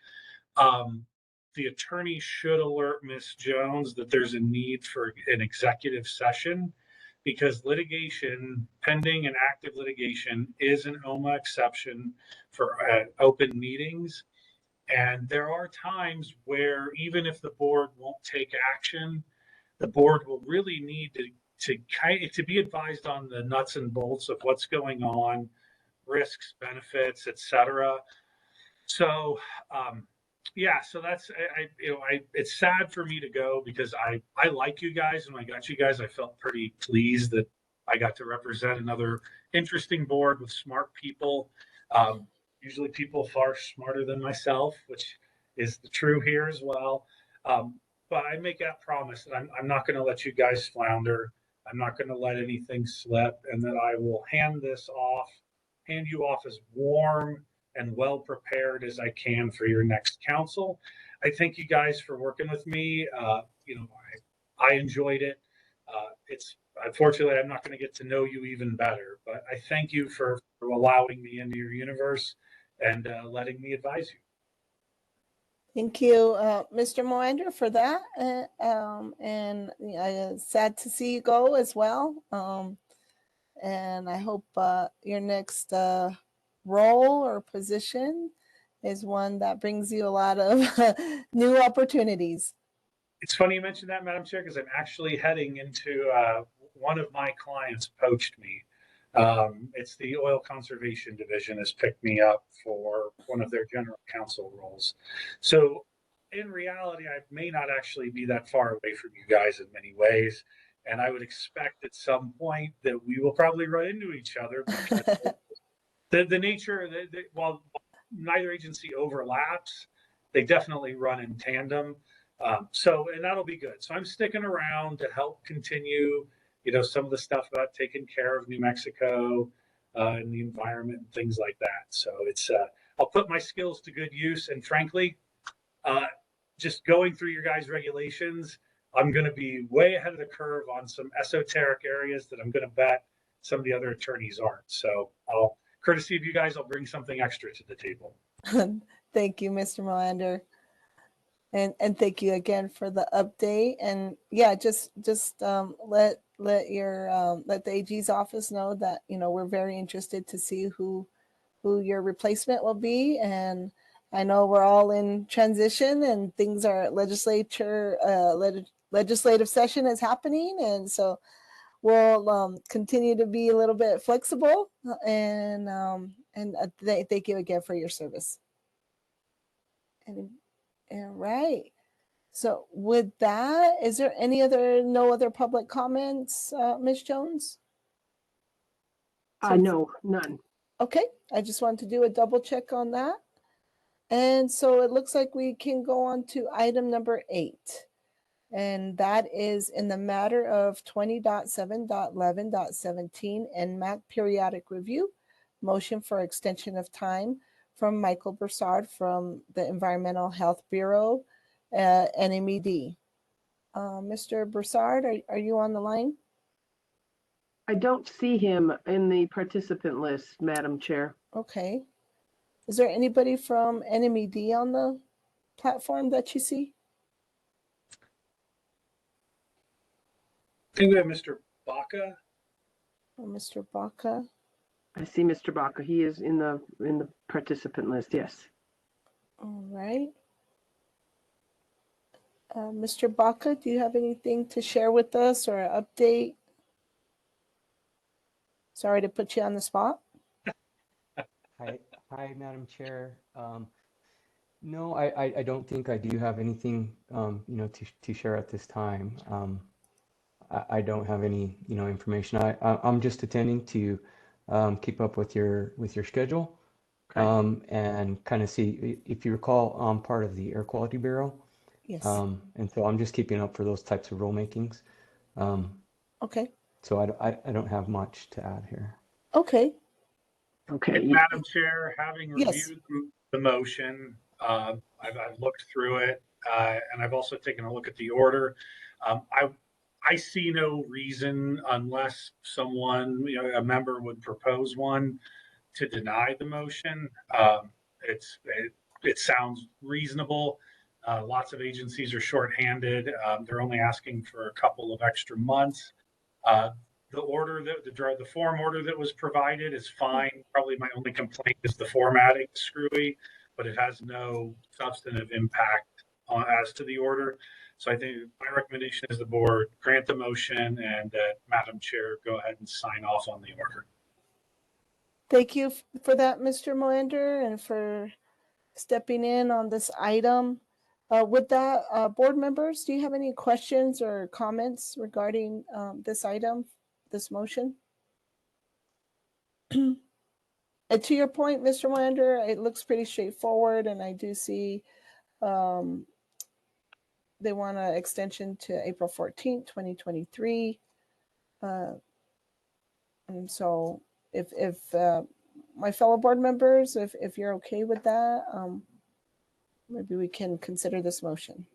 the attorney should alert Ms. Jones that there's a need for an executive session, because litigation, pending and active litigation, is an OMA exception for open meetings. And there are times where even if the board won't take action, the board will really need to be advised on the nuts and bolts of what's going on, risks, benefits, etc. So yeah, so that's it's sad for me to go, because I like you guys, and when I got you guys, I felt pretty pleased that I got to represent another interesting board with smart people. Usually people far smarter than myself, which is the true here as well. But I make that promise that I'm not going to let you guys flounder. I'm not going to let anything slip, and that I will hand you off as warm and well prepared as I can for your next council. I thank you guys for working with me. I enjoyed it. It's unfortunately I'm not going to get to know you even better, but I thank you for allowing me into your universe and letting me advise you. Thank you, Mr. Moander, for that. And sad to see you go as well. And I hope your next role or position is one that brings you a lot of new opportunities. It's funny you mentioned that, Madam Chair, because I'm actually heading into one of my clients poached me. It's the Oil Conservation Division has picked me up for one of their general counsel roles. So in reality, I may not actually be that far away from you guys in many ways. And I would expect at some point that we will probably run into each other. The nature, while neither agency overlaps, they definitely run in tandem. And that'll be good. So I'm sticking around to help continue, some of the stuff about taking care of New Mexico and the environment and things like that. So I'll put my skills to good use. And frankly, just going through your guys' regulations, I'm going to be way ahead of the curve on some esoteric areas that I'm going to bet some of the other attorneys aren't. So courtesy of you guys, I'll bring something extra to the table. Thank you, Mr. Moander. And thank you again for the update. And yeah, just let the AG's office know that we're very interested to see who your replacement will be. And I know we're all in transition, and things are legislative session is happening, and so we'll continue to be a little bit flexible. And thank you again for your service. And right. So with that, is there no other public comments, Ms. Jones? No, none. Okay, I just wanted to do a double check on that. And so it looks like we can go on to item number 8. And that is in the matter of 20.7.11.17 NMAC periodic review, motion for extension of time from Michael Broussard from the Environmental Health Bureau, NMED. Mr. Broussard, are you on the line? I don't see him in the participant list, Madam Chair. Okay. Is there anybody from NMED on the platform that you see? I think we have Mr. Baca. Oh, Mr. Baca. I see Mr. Baca. He is in the participant list. Yes. All right. Mr. Baca, do you have anything to share with us or an update? Sorry to put you on the spot. Hi, Madam Chair. No, I don't think I do have anything, to share at this time. I don't have any, information. I'm just attending to keep up with your schedule, Okay. and kind of see, if you recall, I'm part of the Air Quality Bureau, Yes. and so I'm just keeping up for those types of rulemakings. Okay. So I don't have much to add here. Okay. Okay. Madam Chair, having Yes. reviewed the motion, I've looked through it, and I've also taken a look at the order. I see no reason, unless someone, a member would propose one, to deny the motion. It sounds reasonable. Lots of agencies are shorthanded. They're only asking for a couple of extra months. The order the form order that was provided is fine. Probably my only complaint is the formatting screwy, but it has no substantive impact as to the order. So I think my recommendation is the board grant the motion, and Madam Chair, go ahead and sign off on the order. Thank you for that, Mr. Moander, and for stepping in on this item. With that, board members, do you have any questions or comments regarding this item, this motion? And to your point, Mr. Moander, it looks pretty straightforward, and I do see they want an extension to April 14th, 2023. And so if my fellow board members, if you're okay with that, maybe we can consider this motion.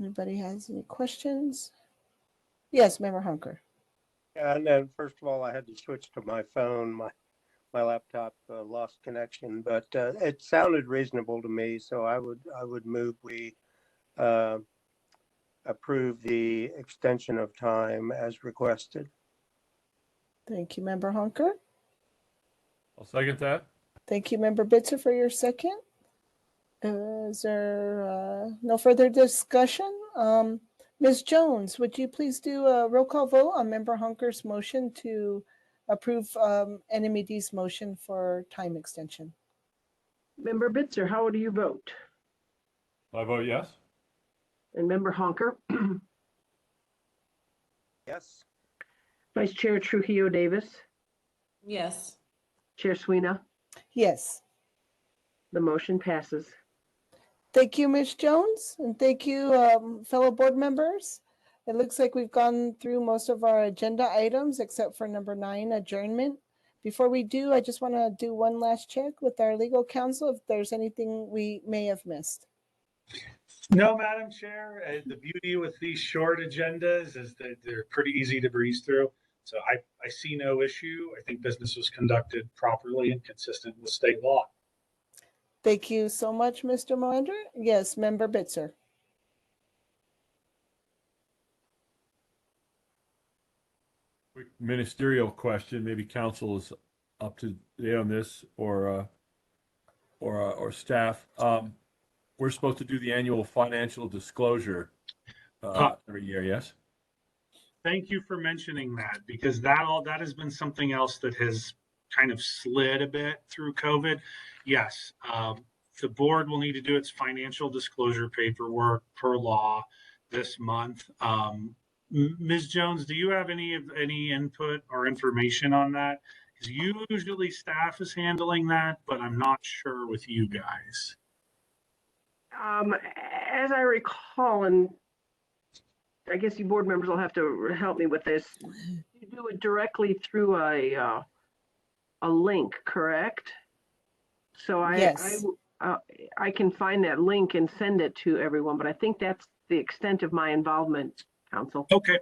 Anybody has any questions? Yes, Member Hunker. And then first of all, I had to switch to my phone. My laptop lost connection, but it sounded reasonable to me. So I would move we approve the extension of time as requested. Thank you, Member Hunker. I'll second that. Thank you, Member Bitzer, for your second. Is there no further discussion? Ms. Jones, would you please do a roll call vote on Member Hunker's motion to approve NMED's motion for time extension? Member Bitzer, how do you vote? I vote yes. And Member Honker? Yes. Vice Chair Trujillo Davis? Yes. Chair Sweeney? Yes. The motion passes. Thank you, Ms. Jones, and thank you, fellow board members. It looks like we've gone through most of our agenda items except for number 9, adjournment. Before we do, I just want to do one last check with our legal counsel if there's anything we may have missed. No, Madam Chair, the beauty with these short agendas is that they're pretty easy to breeze through. So I see no issue. I think business was conducted properly and consistent with state law. Thank you so much, Mr. Moander. Yes, Member Bitzer. Quick ministerial question. Maybe council is up to date on this, or staff. We're supposed to do the annual financial disclosure every year. Yes. Thank you for mentioning that, because that has been something else that has kind of slid a bit through COVID. Yes, the board will need to do its financial disclosure paperwork per law this month. Ms. Jones, do you have any input or information on that? Because usually staff is handling that, but I'm not sure with you guys. As I recall, and I guess you board members will have to help me with this. You do it directly through a link, correct? So Yes. I can find that link and send it to everyone, but I think that's the extent of my involvement, Council. Okay.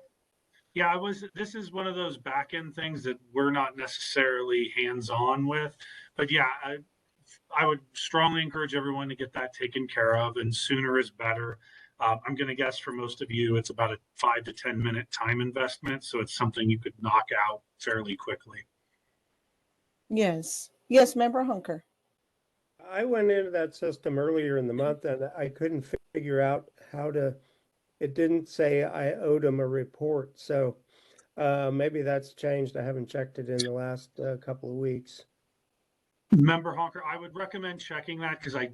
Yeah, this is one of those back end things that we're not necessarily hands-on with, but yeah, I would strongly encourage everyone to get that taken care of, and sooner is better. I'm going to guess for most of you, it's about a 5 to 10 minute time investment. So it's something you could knock out fairly quickly. Yes. Yes, Member Hunker. I went into that system earlier in the month and I couldn't figure out it didn't say I owed them a report. So maybe that's changed. I haven't checked it in the last couple of weeks. Member Honker, I would recommend checking that because I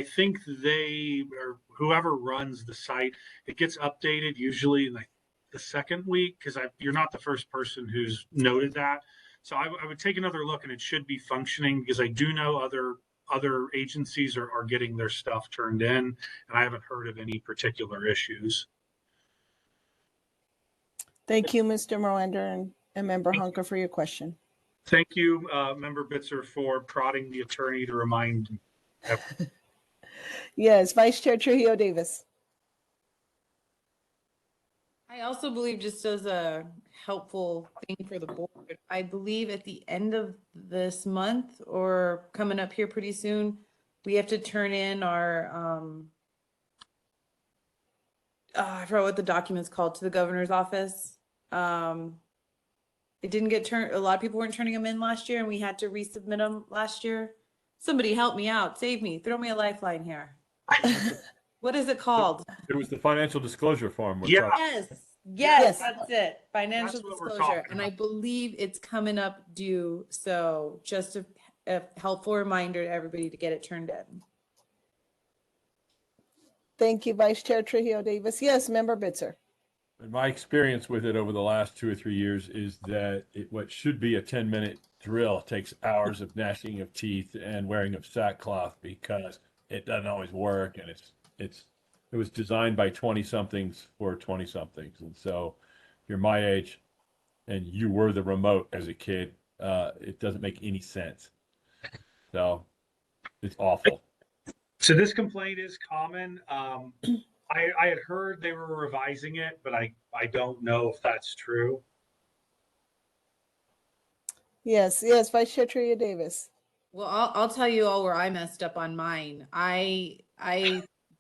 think they or whoever runs the site, it gets updated usually like the second week because you're not the first person who's noted that. So I would take another look and it should be functioning because I do know other agencies are getting their stuff turned in and I haven't heard of any particular issues. Thank you, Mr. Moander and Member Hunker for your question. Thank you, Member Bitzer, for prodding the attorney to remind. Yes, Vice Chair Trujillo Davis. I also believe, just as a helpful thing for the board, I believe at the end of this month or coming up here pretty soon, we have to turn in our, I forgot what the document's called, to the governor's office. It didn't get turned, a lot of people weren't turning them in last year and we had to resubmit them last year. Somebody help me out, save me, throw me a lifeline here. What is it called? It was the financial disclosure form. Yeah. Yes, Yes. that's it. Financial That's what we're disclosure. talking And I about. believe it's coming up due. So just a helpful reminder to everybody to get it turned in. Thank you, Vice Chair Trujillo Davis. Yes, Member Bitzer. And my experience with it over the last 2 or 3 years is that what should be a 10-minute drill takes hours of gnashing of teeth and wearing of sackcloth because it doesn't always work. And it was designed by 20-somethings for 20-somethings. And so if you're my age and you were the remote as a kid, it doesn't make any sense. So it's awful. So this complaint is common. I had heard they were revising it, but I don't know if that's true. Yes, Vice Chair Trujillo Davis. Well, I'll tell you all where I messed up on mine. I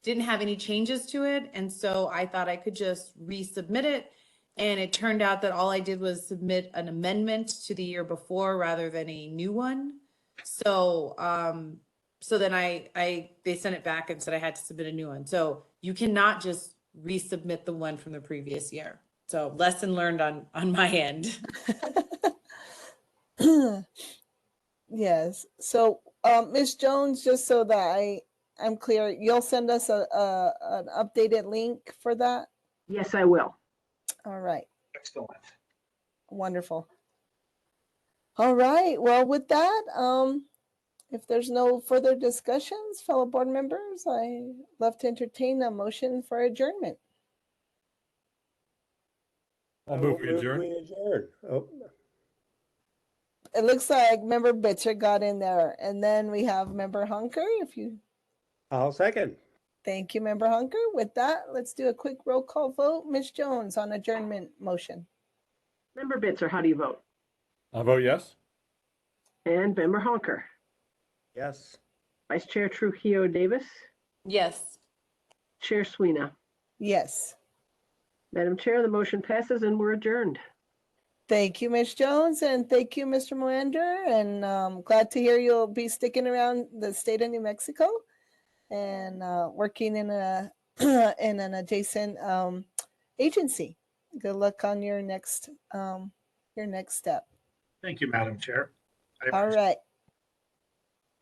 didn't have any changes to it, and so I thought I could just resubmit it. And it turned out that all I did was submit an amendment to the year before rather than a new one. So so then they sent it back and said I had to submit a new one. So you cannot just resubmit the one from the previous year. So lesson learned on my end. Yes. So, Ms. Jones, just so that I'm clear, you'll send us an updated link for that? Yes, I will. All right. Excellent. Wonderful. All right. Well, with that, if there's no further discussions, fellow board members, I'd love to entertain a motion for adjournment. I'll move we adjourn. We adjourn. Oh, It looks like Member Bitzer got in there, and then we have Member Hunker. I'll second. Thank you, Member Hunker. With that, let's do a quick roll call vote. Ms. Jones on adjournment motion. Member Bitzer, how do you vote? I vote yes. And Member Honker. Yes. Vice Chair Trujillo Davis. Yes. Chair Sweeney. Yes. Madam Chair, the motion passes and we're adjourned. Thank you, Ms. Jones, and thank you, Mr. Moander. And glad to hear you'll be sticking around the state of New Mexico and working in in an adjacent agency. Good luck on your next step. Thank you, Madam Chair. All right.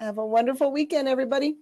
Have a wonderful weekend, everybody.